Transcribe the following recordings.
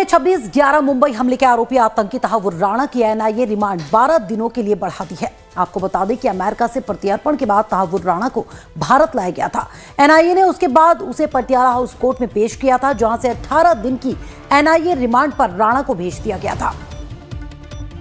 26/11 मुंबई हमले के आरोपी आतंकी तहव्वुर राणा की एनआईए रिमांड 12 दिनों के लिए बढ़ा दी है। आपको बता दें कि अमेरिका से प्रत्यर्पण के बाद तहव्वुर राणा को भारत लाया गया था। एनआईए ने उसके बाद उसे पटियाला हाउस कोर्ट में पेश किया था, जहां से 18 दिन की एनआईए रिमांड पर राणा को भेज दिया गया था।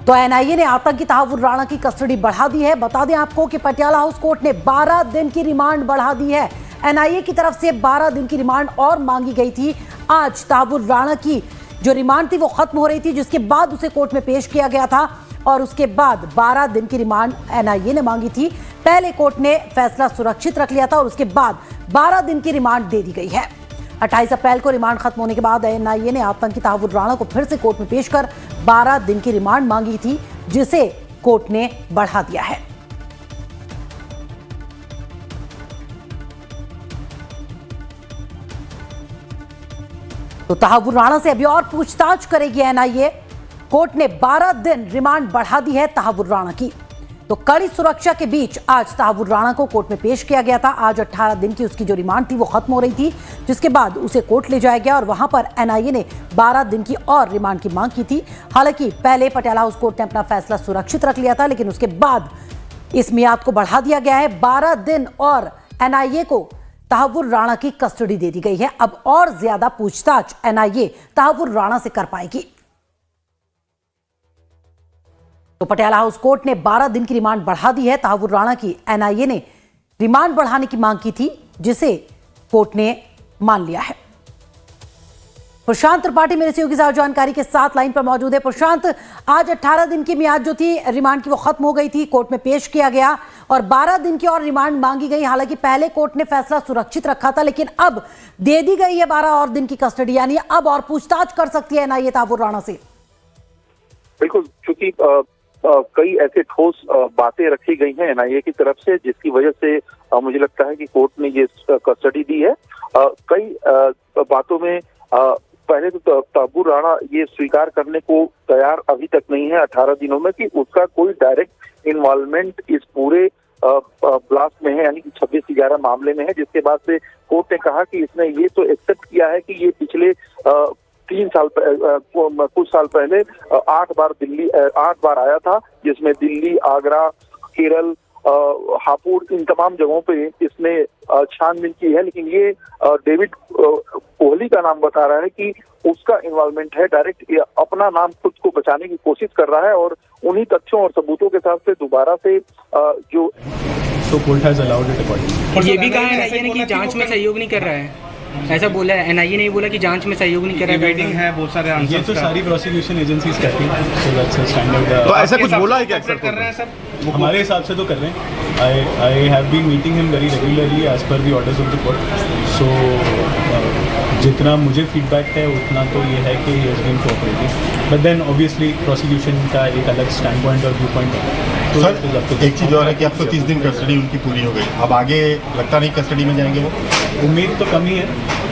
तो एनआईए ने आतंकी तहव्वुर राणा की कस्टडी बढ़ा दी है। बता दें आपको कि पटियाला हाउस कोर्ट ने 12 दिन की रिमांड बढ़ा दी है। एनआईए की तरफ से 12 दिन की रिमांड और मांगी गई थी। आज तहव्वुर राणा की जो रिमांड थी वो खत्म हो रही थी, जिसके बाद उसे कोर्ट में पेश किया गया था और उसके बाद 12 दिन की रिमांड एनआईए ने मांगी थी। पहले कोर्ट ने फैसला सुरक्षित रख लिया था और उसके बाद 12 दिन की रिमांड दे दी गई है। 28 अप्रैल को रिमांड खत्म होने के बाद एनआईए ने आतंकी तहव्वुर राणा को फिर से कोर्ट में पेश कर 12 दिन की रिमांड मांगी थी, जिसे कोर्ट ने बढ़ा दिया है। तो तहव्वुर राणा से अभी और पूछताछ करेगी एनआईए। कोर्ट ने 12 दिन रिमांड बढ़ा दी है तहव्वुर राणा की। तो कड़ी सुरक्षा के बीच आज तहव्वुर राणा को कोर्ट में पेश किया गया था। आज 18 दिन की उसकी जो रिमांड थी वो खत्म हो रही थी, जिसके बाद उसे कोर्ट ले जाया गया और वहां पर एनआईए ने 12 दिन की और रिमांड की मांग की थी। हालांकि पहले पटियाला हाउस कोर्ट ने अपना फैसला सुरक्षित रख लिया था, लेकिन उसके बाद इस मियाद को बढ़ा दिया गया है। 12 दिन और एनआईए को तहव्वुर राणा की कस्टडी दे दी गई है। अब और ज्यादा पूछताछ एनआईए तहव्वुर राणा से कर पाएगी। तो पटियाला हाउस कोर्ट ने 12 दिन की रिमांड बढ़ा दी है तहव्वुर राणा की। एनआईए ने रिमांड बढ़ाने की मांग की थी, जिसे कोर्ट ने मान लिया है। प्रशांत त्रिपाठी मेरे सहयोगी साथ जानकारी के साथ लाइन पर मौजूद है। प्रशांत, आज 18 दिन की मियाद जो थी रिमांड की वो खत्म हो गई थी, कोर्ट में पेश किया गया और 12 दिन की और रिमांड मांगी गई। हालांकि पहले कोर्ट ने फैसला सुरक्षित रखा था, लेकिन अब दे दी गई है 12 और दिन की कस्टडी, यानी अब और पूछताछ कर सकती है एनआईए तहव्वुर राणा से। बिल्कुल, चूंकि कई ऐसे ठोस बातें रखी गई हैं एनआईए की तरफ से, जिसकी वजह से मुझे लगता है कि कोर्ट ने ये कस्टडी दी है। कई बातों में पहले तो तहव्वुर राणा ये स्वीकार करने को तैयार अभी तक नहीं है 18 दिनों में कि उसका कोई डायरेक्ट इन्वॉल्वमेंट इस पूरे ब्लास्ट में है, यानी कि 26/11 मामले में है। जिसके बाद से कोर्ट ने कहा कि इसने ये तो एक्सेप्ट किया है कि ये पिछले 3 साल कुछ साल पहले 8 बार आया था, जिसमें दिल्ली, आगरा, केरल, हापुड़, इन तमाम जगहों पे इसने छानबीन की है। लेकिन ये डेविड कोहली का नाम बता रहा है कि उसका इन्वॉल्वमेंट है। डायरेक्ट अपना नाम खुद को बचाने की कोशिश कर रहा है और उन्हीं तथ्यों और सबूतों के साथ से दोबारा से जो court has allowed it accordingly. और ये भी कहा एनआईए ने कि जांच में सहयोग नहीं कर रहा है, ऐसा बोला है। एनआईए ने बोला कि जांच में सहयोग नहीं कर रहा है, वेटिंग है बहुत सारे आंसर्स। ये तो सारी प्रोसिक्यूशन एजेंसीज कहती हैं, सो दैट्स अ स्टैंडर्ड। तो ऐसा कुछ बोला है क्या एक्सेप्ट कर रहे हैं सब? हमारे हिसाब से तो कर रहे हैं। I have been meeting him very regularly as per the orders of the court. So जितना मुझे फीडबैक है उतना तो ये है कि he has been cooperative, but then obviously prosecution का एक अलग स्टैंड पॉइंट और व्यू पॉइंट है। तो सर, एक चीज़ और है कि अब तो 30 दिन कस्टडी उनकी पूरी हो गई, अब आगे लगता नहीं कस्टडी में जाएंगे वो। उम्मीद तो कम ही है,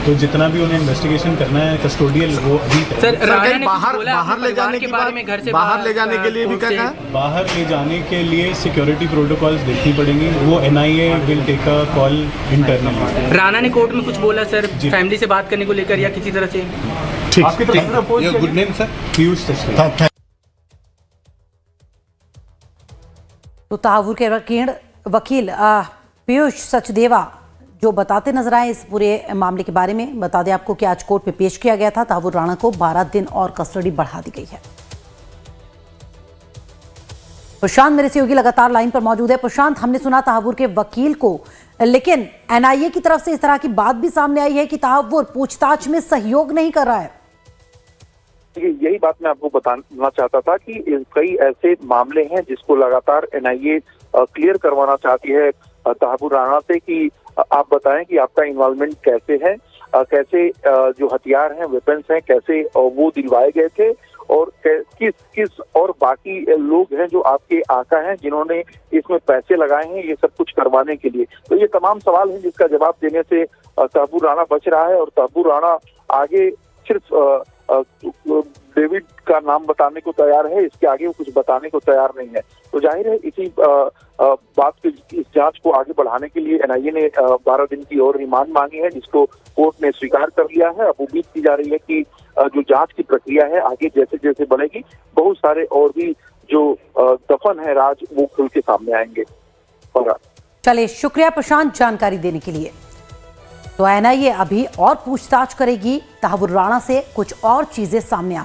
तो जितना भी उन्हें इन्वेस्टिगेशन करना है कस्टोडियल वो अभी सर बाहर ले जाने के बारे में, घर से बाहर ले जाने के लिए भी क्या कहा? बाहर ले जाने के लिए सिक्योरिटी प्रोटोकॉल्स देखनी पड़ेंगी, वो NIA will take a call internally. Rana ने कोर्ट में कुछ बोला सर, फैमिली से बात करने को लेकर या किसी तरह से? ठीक, good name sir, Piyush Sachdeva. तो तहव्वुर के वकील पीयूष सचदेवा जो बताते नजर आए इस पूरे मामले के बारे में। बता दें आपको कि आज कोर्ट में पेश किया गया था। तहव्वुर राणा को 12 दिन और कस्टडी बढ़ा दी गई है। प्रशांत मेरे सहयोगी लगातार लाइन पर मौजूद है। प्रशांत, हमने सुना तहव्वुर के वकील को, लेकिन एनआईए की तरफ से इस तरह की बात भी सामने आई है कि तहव्वुर पूछताछ में सहयोग नहीं कर रहा है। यही बात मैं आपको बताना चाहता था कि कई ऐसे मामले हैं जिसको लगातार एनआईए क्लियर करवाना चाहती है तहव्वुर राणा से कि आप बताएं कि आपका इन्वॉल्वमेंट कैसे है, कैसे जो हथियार हैं, वेपन्स हैं, कैसे वो दिलवाए गए थे और किस और बाकी लोग हैं जो आपके आका हैं जिन्होंने इसमें पैसे लगाए हैं ये सब कुछ करवाने के लिए। तो ये तमाम सवाल हैं जिसका जवाब देने से तहव्वुर राणा बच रहा है और तहव्वुर राणा आगे सिर्फ डेविड का का नाम बताने को तैयार है, इसके आगे वो कुछ बताने को तैयार नहीं है। तो जाहिर है इसी बात की इस जांच को आगे बढ़ाने के लिए एनआईए ने 12 दिन की और रिमांड मांगी है, जिसको कोर्ट ने स्वीकार कर लिया है। अब उम्मीद की जा रही है कि जो जांच की प्रक्रिया है आगे जैसे जैसे बढ़ेगी, बहुत सारे और भी जो दफन है राज वो खुल के सामने आएंगे। और चलिए, शुक्रिया प्रशांत जानकारी देने के लिए। तो एनआईए अभी और पूछताछ करेगी, तहव्वुर राणा से कुछ और चीजें सामने आ